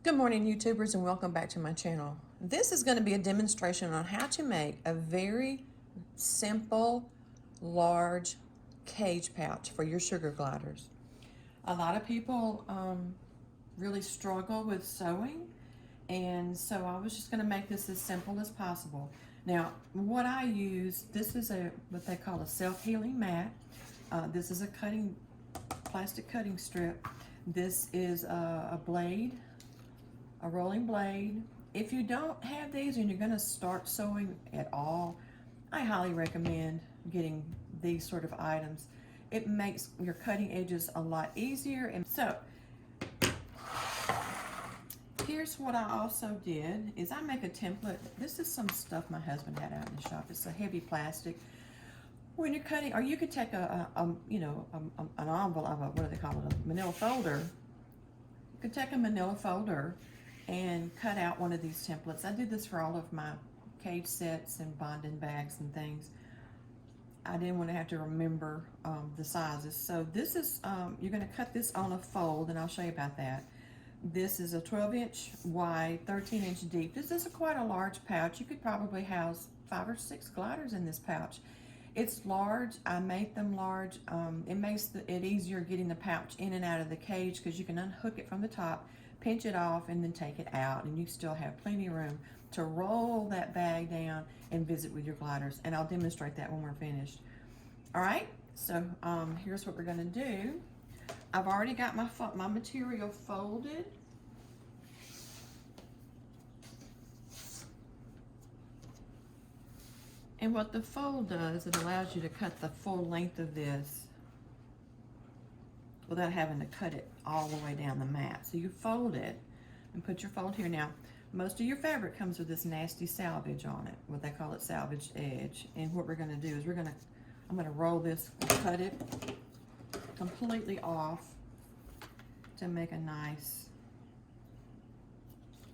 Good morning, YouTubers, and welcome back to my channel. This is going to be a demonstration on how to make a very simple, large cage pouch for your sugar gliders. A lot of people really struggle with sewing, and so I was just going to make this as simple as possible. Now, what I use, this is what they call a self-healing mat. This is a plastic cutting strip. This is a blade, a rolling blade. If you don't have these and you're going to start sewing at all, I highly recommend getting these sort of items. It makes your cutting edges a lot easier. And so here's what I also did is I make a template. This is some stuff my husband had out in the shop. It's a heavy plastic. When you're cutting, or you could take an envelope, what do they call it, a manila folder. You could take a manila folder and cut out one of these templates. I did this for all of my cage sets and bonding bags and things. I didn't want to have to remember the sizes. So this is, you're going to cut this on a fold, and I'll show you about that. This is a 12-inch wide, 13-inch deep. This is quite a large pouch. You could probably house 5 or 6 gliders in this pouch. It's large. I make them large. It makes it easier getting the pouch in and out of the cage because you can unhook it from the top, pinch it off, and then take it out, and you still have plenty of room to roll that bag down and visit with your gliders. And I'll demonstrate that when we're finished. All right, so here's what we're going to do. I've already got my material folded. And what the fold does, it allows you to cut the full length of this without having to cut it all the way down the mat. So you fold it and put your fold here. Now, most of your fabric comes with this nasty salvage on it, what they call it, salvaged edge. And what we're gonna do is I'm gonna roll this, cut it completely off to make a nice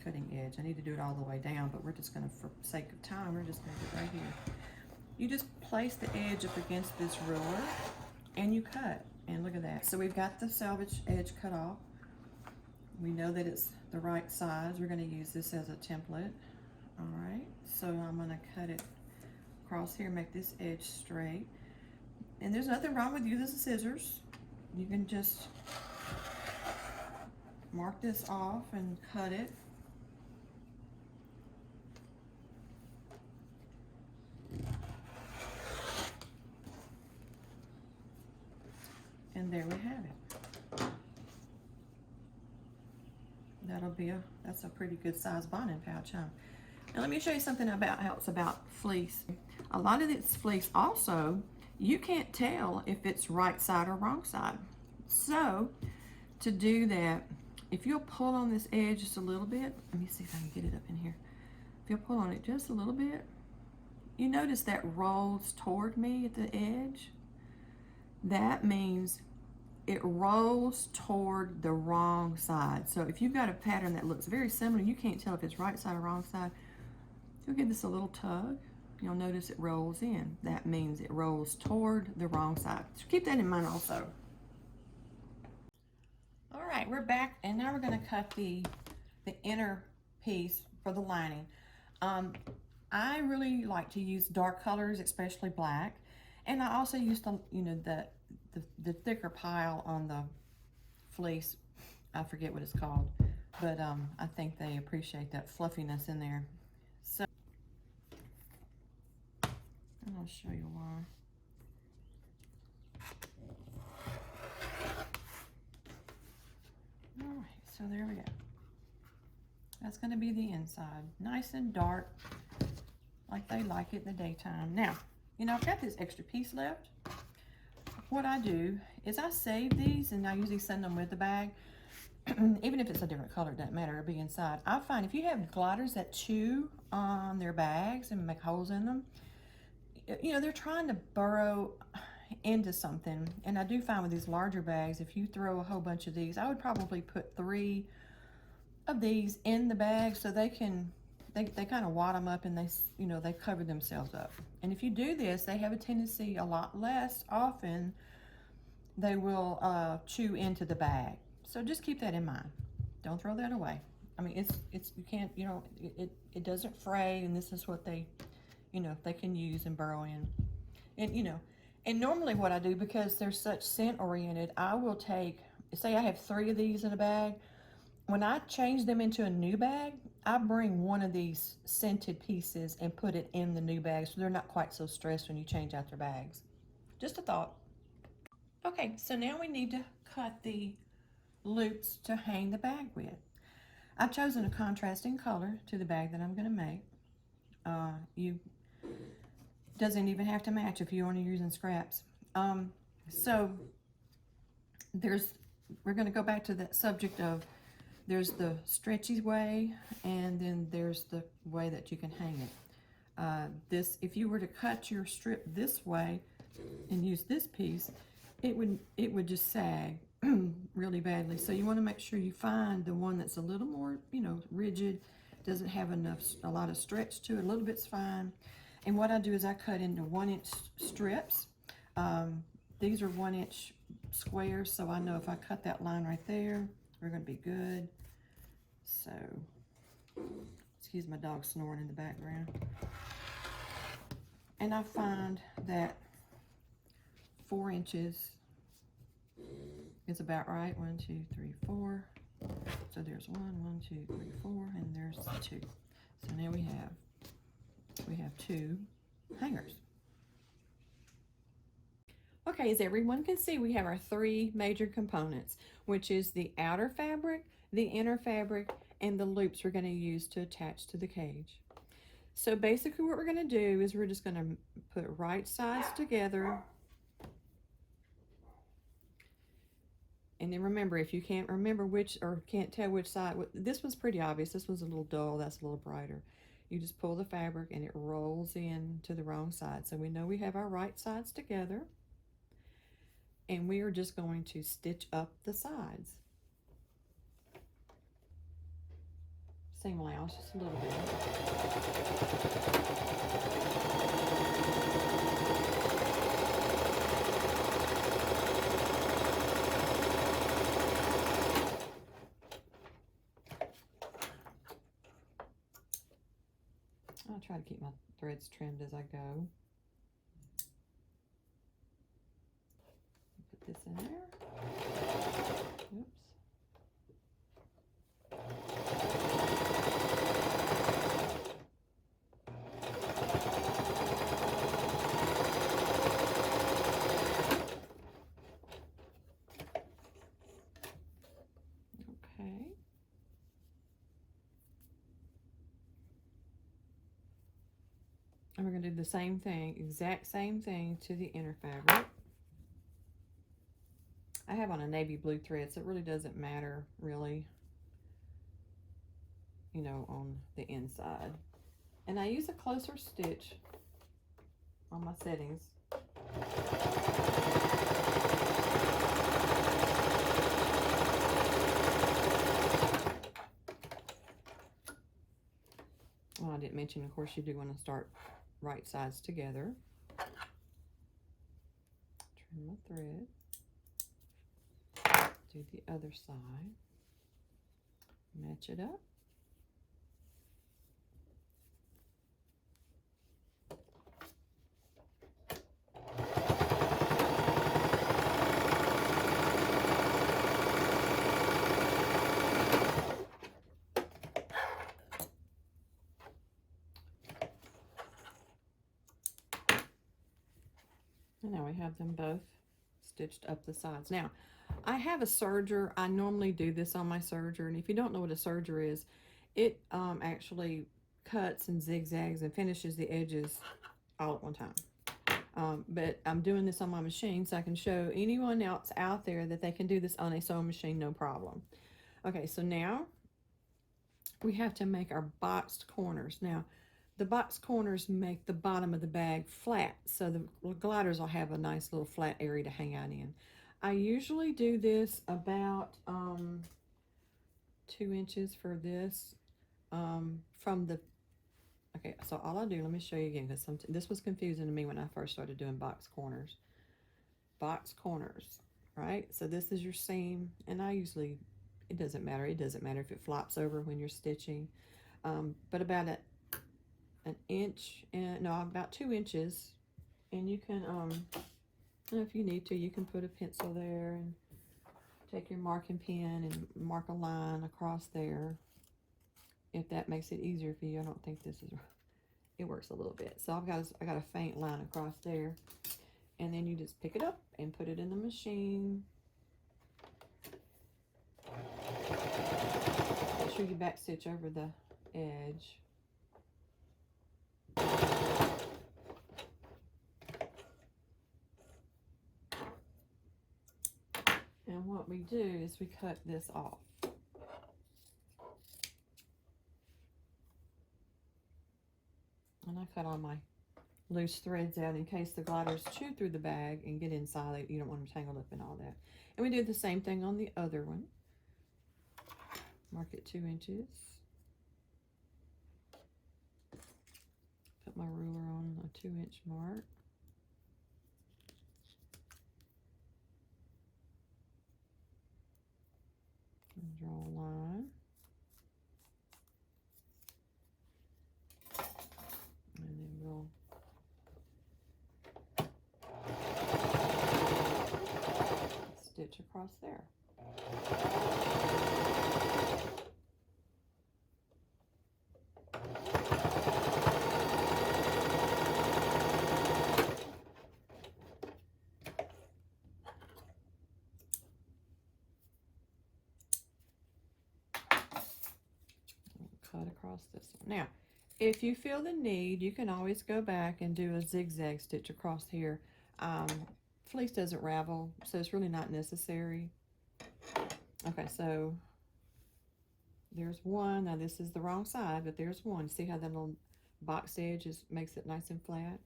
cutting edge. I need to do it all the way down, but we're just gonna, for sake of time, we're just gonna do it right here. You just place the edge up against this ruler and you cut. And look at that. So we've got the salvage edge cut off. We know that it's the right size. We're going to use this as a template. All right. So I'm going to cut it across here, make this edge straight. And there's nothing wrong with using scissors. You can just mark this off and cut it. And there we have it. That's a pretty good size bonding pouch, huh? Now let me show you something about how it's about fleece. A lot of this fleece also, you can't tell if it's right side or wrong side. So to do that, if you'll pull on this edge just a little bit, let me see if I can get it up in here. If you'll pull on it just a little bit, you notice that rolls toward me at the edge. That means it rolls toward the wrong side. So if you've got a pattern that looks very similar, you can't tell if it's right side or wrong side, you'll give this a little tug. You'll notice it rolls in. That means it rolls toward the wrong side. So keep that in mind also. All right, we're back, and now we're going to cut the inner piece for the lining. I really like to use dark colors, especially black, and I also use the thicker pile on the fleece. I forget what it's called, but I think they appreciate that fluffiness in there. So, and I'll show you why. All right, so there we go. That's going to be the inside, nice and dark, like they like it in the daytime. Now, I've got this extra piece left. What I do is I save these, and I usually send them with the bag. Even if it's a different color, it doesn't matter, it'll be inside. I find if you have gliders that chew on their bags and make holes in them, they're trying to burrow into something. And I do find with these larger bags, if you throw a whole bunch of these, I would probably put 3 of these in the bag so they kind of wad them up, and they cover themselves up. And if you do this, they have a tendency, a lot less often, they will chew into the bag. So just keep that in mind. Don't throw that away. I mean, you can't, you know, it doesn't fray, and this is what they, you know, they can use and burrow in. And, you know, and normally what I do, because they're such scent oriented, I will take, say I have 3 of these in a bag. When I change them into a new bag, I bring one of these scented pieces and put it in the new bag so they're not quite so stressed when you change out their bags. Just a thought. Okay, so now we need to cut the loops to hang the bag with. I've chosen a contrasting color to the bag that I'm going to make. You doesn't even have to match if you're only using scraps. So we're going to go back to that subject of there's the stretchy way, and then there's the way that you can hang it. If you were to cut your strip this way and use this piece, it would just sag really badly. So you want to make sure you find the one that's a little more, you know, rigid, doesn't have a lot of stretch to it. A little bit's fine. And what I do is I cut into 1-inch strips. These are 1-inch squares, so I know if I cut that line right there, we're going to be good. So, excuse my dog snoring in the background. And I find that 4 inches is about right. 1, 2, 3, 4. So there's 1, 2, 3, 4, and there's 2. So now we have 2 hangers. Okay, as everyone can see, we have our 3 major components, which is the outer fabric, the inner fabric, and the loops we're going to use to attach to the cage. So basically what we're going to do is we're just going to put right sides together. And then remember, if you can't remember which, or can't tell which side, this was pretty obvious. This was a little dull, that's a little brighter. You just pull the fabric and it rolls in to the wrong side. So we know we have our right sides together. And we are just going to stitch up the sides. Sing loud, just a little bit. I'll try to keep my threads trimmed as I go. Put this in there. Oops. Okay. And we're going to do the same thing, exact same thing to the inner fabric. I have on a navy blue thread, so it really doesn't matter, really, you know, on the inside. And I use a closer stitch on my settings. Well, I didn't mention, of course, you do want to start right sides together. Trim my thread. Do the other side. Match it up. And now we have them both stitched up the sides. Now, I have a serger. I normally do this on my serger, and if you don't know what a serger is, it actually cuts and zigzags and finishes the edges all at one time. But I'm doing this on my machine so I can show anyone else out there that they can do this on a sewing machine, no problem. Okay, so now we have to make our boxed corners. Now, the box corners make the bottom of the bag flat, so the gliders will have a nice little flat area to hang out in. I usually do this about 2 inches for this from the, okay, so all I do, let me show you again, because this was confusing to me when I first started doing box corners. Box corners, right? So this is your seam, and I usually it doesn't matter. It doesn't matter if it flops over when you're stitching. But about an inch, and no, about 2 inches. And you can, if you need to, you can put a pencil there and take your marking pen and mark a line across there. If that makes it easier for you, I don't think this is, it works a little bit. So I got a faint line across there. And then you just pick it up and put it in the machine. Make sure you back stitch over the edge. And what we do is we cut this off. And I cut all my loose threads out in case the gliders chew through the bag and get inside. You don't want them tangled up and all that. And we do the same thing on the other one. Mark it 2 inches. Put my ruler on a 2-inch mark. And draw a line. And then we'll stitch across there. Cut across this one. Now, if you feel the need, you can always go back and do a zigzag stitch across here. Fleece doesn't ravel, so it's really not necessary. Okay, so there's one. Now this is the wrong side, but there's one. See how that little box edge makes it nice and flat?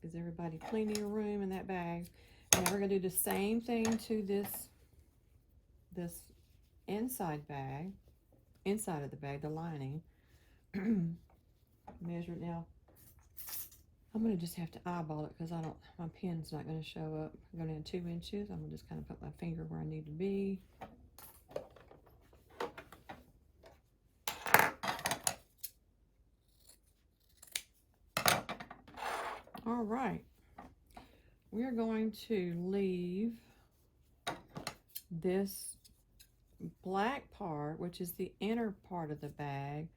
Is everybody cleaning your room in that bag? Now we're going to do the same thing to this inside bag. Inside of the bag, the lining. Measure it now. I'm going to just have to eyeball it because my pen's not going to show up. I'm going to 2 inches. I'm going to just kind of put my finger where I need to be. All right. We're going to leave this black part, which is the inner part of the bag,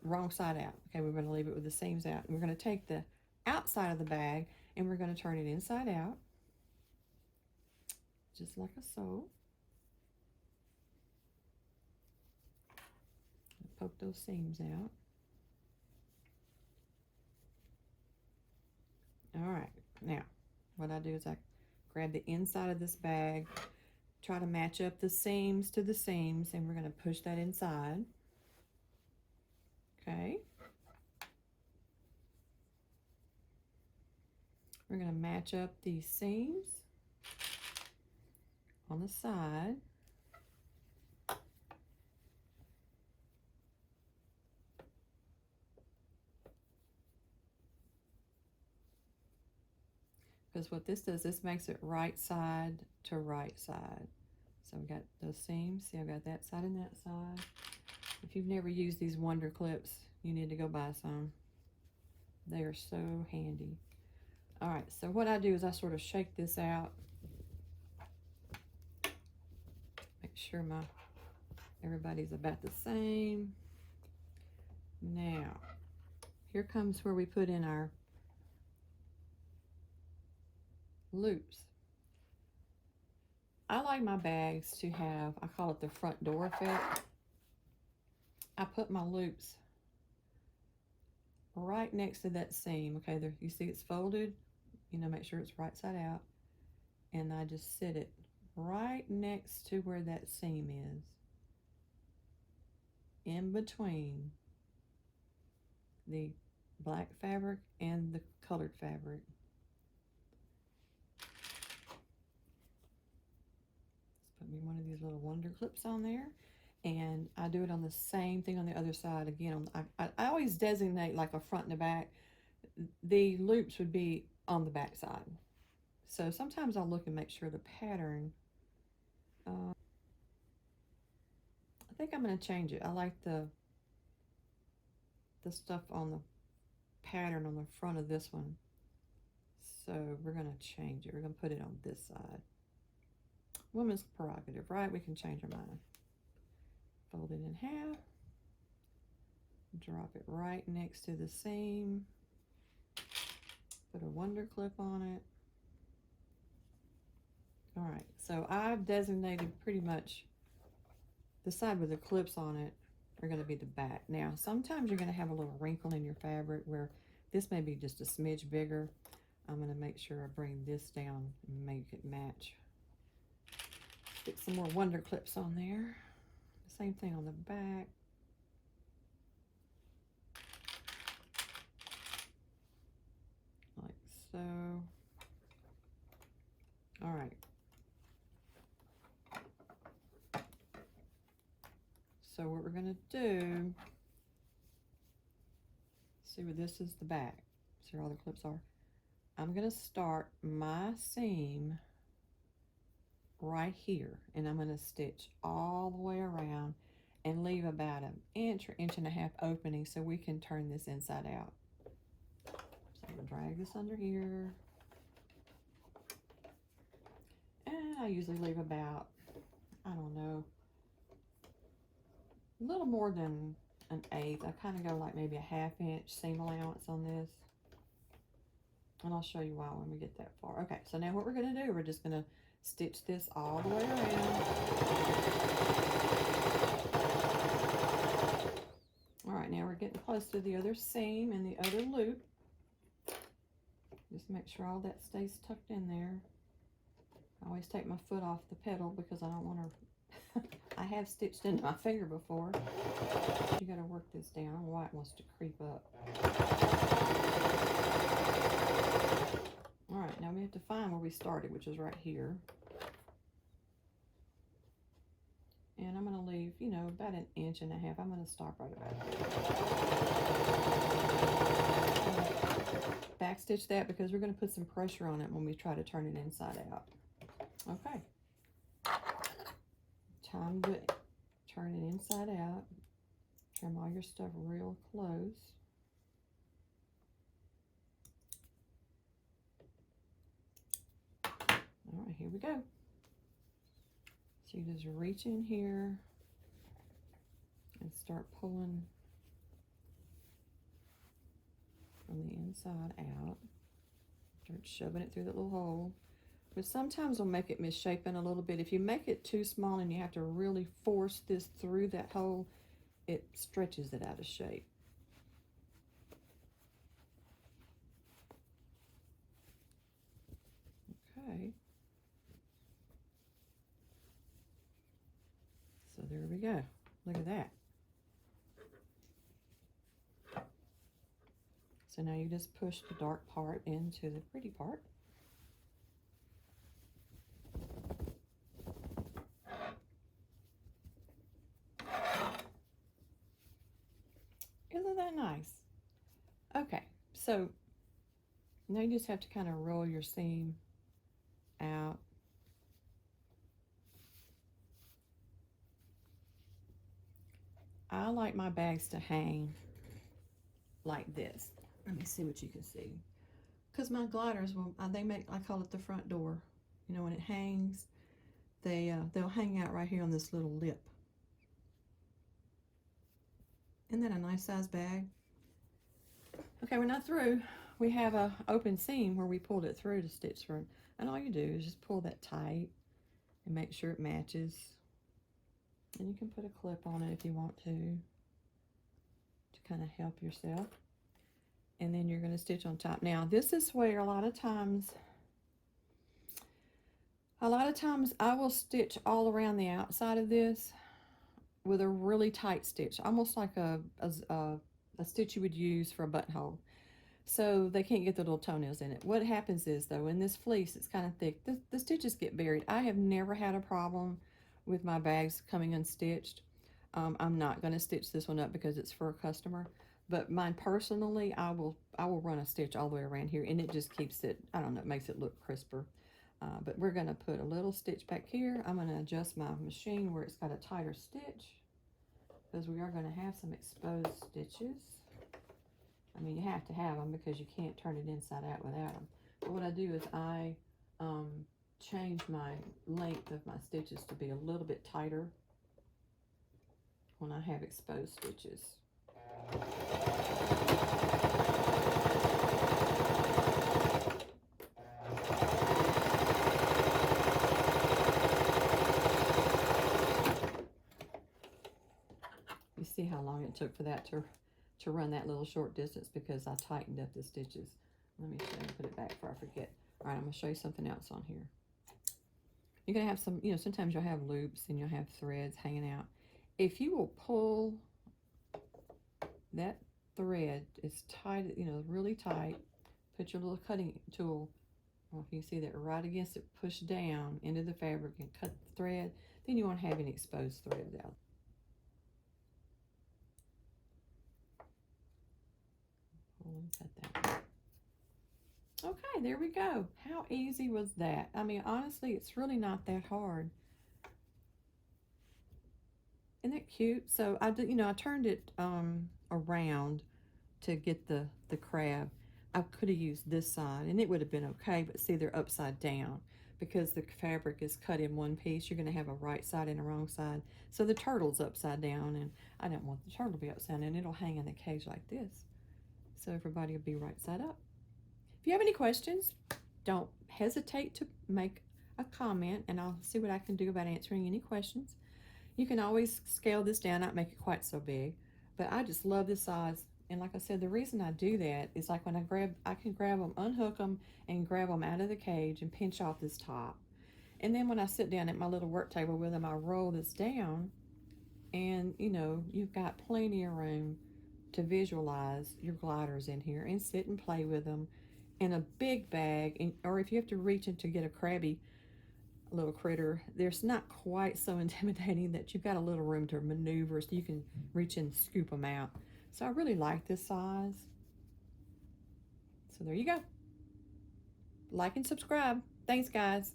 wrong side out. Okay, we're going to leave it with the seams out. And we're going to take the outside of the bag and we're going to turn it inside out, just like a so. Poke those seams out. All right, now what I do is I grab the inside of this bag, try to match up the seams to the seams, and we're going to push that inside. Okay. We're going to match up these seams on the side. Because what this does, this makes it right side to right side. So I've got those seams. See, I've got that side and that side. If you've never used these Wonder Clips, you need to go buy some. They are so handy. All right, so what I do is I sort of shake this out. Make sure everybody's about the same. Now, here comes where we put in our loops. I like my bags to have, I call it the front door effect. I put my loops right next to that seam. Okay, there, you see it's folded. You know, make sure it's right side out. And I just sit it right next to where that seam is. In between the black fabric and the colored fabric. Put me one of these little Wonder Clips on there, and I do it on the same thing on the other side. Again, I always designate like a front and a back. The loops would be on the back side. So sometimes I'll look and make sure the pattern, I think I'm going to change it. I like the stuff on the pattern on the front of this one. So we're going to change it. We're going to put it on this side. Woman's prerogative, right? We can change our mind. Fold it in half. Drop it right next to the seam. Put a wonder clip on it. All right, so I've designated pretty much the side with the clips on it are going to be the back. Now, sometimes you're going to have a little wrinkle in your fabric where this may be just a smidge bigger. I'm going to make sure I bring this down and make it match. Stick some more wonder clips on there. Same thing on the back. Like so. All right. So what we're going to do, see where this is the back. See where all the clips are? I'm going to start my seam right here, and I'm going to stitch all the way around and leave about an inch or inch and a half opening so we can turn this inside out. So I'm going to drag this under here, and I usually leave about, I don't know, a little more than an eighth. I kind of go like maybe a ½ inch seam allowance on this, and I'll show you why when we get that far. Okay, so now what we're going to do, we're just going to stitch this all the way around. All right, now we're getting close to the other seam and the other loop. Just make sure all that stays tucked in there. I always take my foot off the pedal because I don't want to, I have stitched into my finger before. You got to work this down. I don't know why it wants to creep up. All right, now we have to find where we started, which is right here. And I'm going to leave, you know, about an inch and a half. I'm going to stop right about there. Backstitch that because we're going to put some pressure on it when we try to turn it inside out. Okay. Time to turn it inside out. Trim all your stuff real close. All right, here we go. So you just reach in here and start pulling from the inside out. Start shoving it through that little hole. But sometimes we'll make it misshapen a little bit. If you make it too small and you have to really force this through that hole, it stretches it out of shape. Okay. So there we go. Look at that. So now you just push the dark part into the pretty part. Isn't that nice? Okay, so now you just have to kind of roll your seam out. I like my bags to hang like this. Let me see what you can see. Because my gliders, will they make, I call it the front door. You know, when it hangs, they'll hang out right here on this little lip. Isn't that a nice size bag? Okay, we're not through. We have a open seam where we pulled it through to stitch through. And all you do is just pull that tight and make sure it matches. And you can put a clip on it if you want to kind of help yourself. And then you're going to stitch on top. Now, this is where a lot of times I will stitch all around the outside of this with a really tight stitch, almost like a stitch you would use for a buttonhole. So they can't get the little toenails in it. What happens is, though, in this fleece, it's kind of thick, the stitches get buried. I have never had a problem with my bags coming unstitched. I'm not going to stitch this one up because it's for a customer, But mine personally, I will run a stitch all the way around here, and it just keeps it, I don't know, it makes it look crisper. But we're going to put a little stitch back here. I'm going to adjust my machine where it's got a tighter stitch, because we are going to have some exposed stitches. I mean, you have to have them because you can't turn it inside out without them. But what I do is I change my length of my stitches to be a little bit tighter when I have exposed stitches. You see how long it took for that to run that little short distance because I tightened up the stitches. Let me show you, put it back before I forget. All right, I'm going to show you something else on here. You're going to have some, you know, sometimes you'll have loops and you'll have threads hanging out. If you will pull that thread as tight, you know, really tight, put your little cutting tool, I don't know if you can see that, right against it, push down into the fabric and cut the thread, then you won't have any exposed threads out. Pull and cut that. Okay, there we go. How easy was that? I mean, honestly, it's really not that hard. Isn't that cute? So I did, you know, I turned it around to get the crab. I could have used this side and it would have been okay, but see, they're upside down because the fabric is cut in one piece. You're going to have a right side and a wrong side. So the turtle's upside down, and I don't want the turtle to be upside down. It'll hang in the cage like this. So everybody will be right side up. If you have any questions, don't hesitate to make a comment, and I'll see what I can do about answering any questions. You can always scale this down, not make it quite so big, but I just love this size. And like I said, the reason I do that is like when I can grab them, unhook them, and grab them out of the cage and pinch off this top. And then when I sit down at my little work table with them, I roll this down, and you know, you've got plenty of room to visualize your gliders in here and sit and play with them in a big bag. Or if you have to reach in to get a crabby little critter, there's not quite so intimidating that you've got a little room to maneuver so you can reach in and scoop them out. So I really like this size. So there you go. Like and subscribe. Thanks, guys.